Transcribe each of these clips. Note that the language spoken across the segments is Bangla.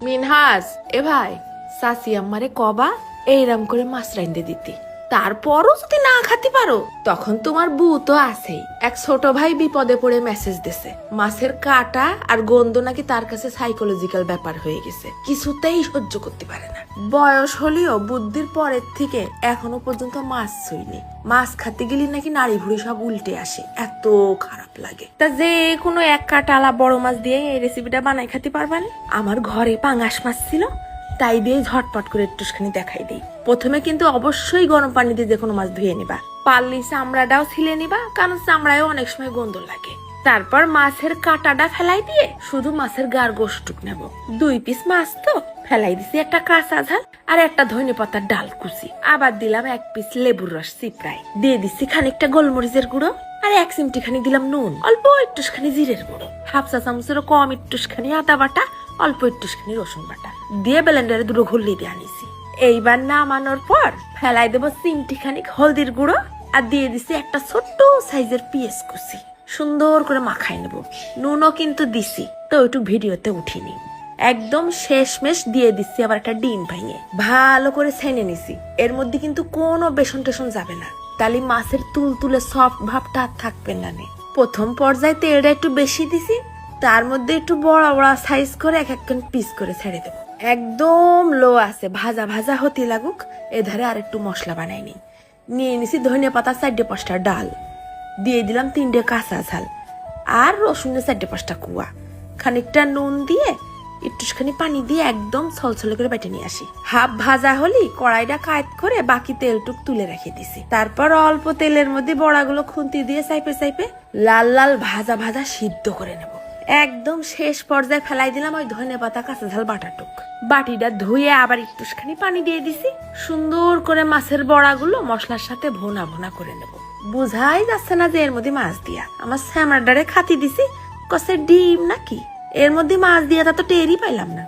মিনহাজ এ ভাই সাসি আমারে কবা এইরম করে মাছ রাইন্দে দিতে, তারপরও যদি না খাতে পারো তখন তোমার বউ তো আছেই। এক ছোট ভাই বিপদে পড়ে মেসেজ দিছে, মাছের কাটা আর গন্ধ নাকি তার কাছে সাইকোলজিক্যাল ব্যাপার হয়ে গেছে, কিছুতেই সহ্য করতে পারে না। বয়স হলেও বুদ্ধির পরের থেকে এখনো পর্যন্ত মাছ ছুঁইনি। মাছ খাতে গেলে নাকি নাড়ি ভুড়ি সব উল্টে আসে, এত খারাপ লাগে। তা যে কোনো এক কাটালা বড় মাছ দিয়ে এই রেসিপিটা বানাই খেতে পারবেন। আমার ঘরে পাঙ্গাস মাছ ছিল, তাই দিয়ে ঝটপট করে একটুখানি দেখাই দিই। প্রথমে কিন্তু অবশ্যই গরম পানি দিয়ে যে কোনো মাছ ধুয়ে নিবা, পারলি চামড়াটাও ছিলে নিবা, কারণ চামড়ায় অনেক সময় গন্ধ লাগে। তারপর মাছের কাঁটাটা ফেলাই দিয়ে শুধু মাছের গার গোশটুক নেব। 2 পিস মাছ তো ফেলাই দিছি একটা কাঁচা ঝাল আর একটা ধনেপাতার ডাল কুচি, আবার দিলাম 1 পিস লেবুর রস চিপড়াই, দিয়ে দিচ্ছি খানিকটা গোলমরিচের গুঁড়ো আর 1 চিমটি খানি দিলাম নুন, অল্প একটুখানি জিরের গুঁড়ো, 1/2 চা চামচেরও কম একটুখানি আদা বাটা, অল্প একটুখানি রসুন বাটা দিয়ে ব্লেন্ডারে দুটো ঘুরলি দিয়ে আনিছি। এইবার নামানোর পর ফেলাই দেবো চিমটি খানিক হলদির গুঁড়ো আর দিয়ে দিছি একটা ছোট্ট সাইজের পেঁয়াজ কুচি, সুন্দর করে মাখাই নেব। নুনও কিন্তু দিছি, তো একটু ভিডিওতে উঠিনি। একদম শেষমেশ দিয়ে দিচ্ছি আবার একটা ডিম ভেঙে, ভালো করে ছেনে নিছি। এর মধ্যে কিন্তু কোনো বেসন টেসন যাবে না, তাহলে মাছের তুলতুলে সফট ভাবটা আর থাকবে না। প্রথম পর্যায়ে তেলটা একটু বেশি দিছি, তার মধ্যে একটু বড় বড় সাইজ করে এক এক পিস করে ছেড়ে দেবো। একদম লো আছে, ভাজা ভাজা হতে লাগুক। এধারে আর একটু মশলা বানাই নিয়ে নিছি ধনিয়া পাতা 4-5টা ডাল, দিয়ে দিলাম 3টে কাঁচা ঝাল আর রসুনের 4-5টা কুয়া, খানিকটা নুন দিয়ে একটুখানি পানি দিয়ে একদম ছলছলে করে বেটে নিয়ে আসি। হাফ ভাজা হলি কড়াইটা কায়েত করে বাকি তেলটুক তুলে রেখে দিছি। তারপর অল্প তেলের মধ্যে বড়াগুলো খুন্তি দিয়ে চাইপে লাল লাল ভাজা ভাজা সিদ্ধ করে নেব। একদম শেষ পর্যায়ে ফেলাই দিলাম ওই ধনেপাতা কাঁচা ঝাল বাটাটুক। বাটিটা ধুয়ে আবার একটুখানি পানি দিয়ে দিছি। সুন্দর করে মাছের বড়াগুলো মশলার সাথে ভোনা ভোনা করে নেব। বুঝাই যাচ্ছে না যে এর মধ্যে মাছ দিয়া। আমার স্যামরাডারে খাতি দিছি, কষে ডিম নাকি এর মধ্যে মাছ দিয়া, তা তো টেরই পাইলাম না।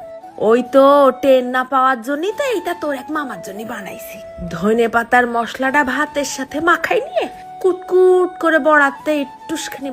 ওই তো টের না পাওয়ার জন্যই তো এইটা তোর এক মামার জন্য বানাইছি। ধনেপাতার মশলাটা ভাতের সাথে মাখাই নিয়ে কুটকুট করে বড়াতে একটুখানি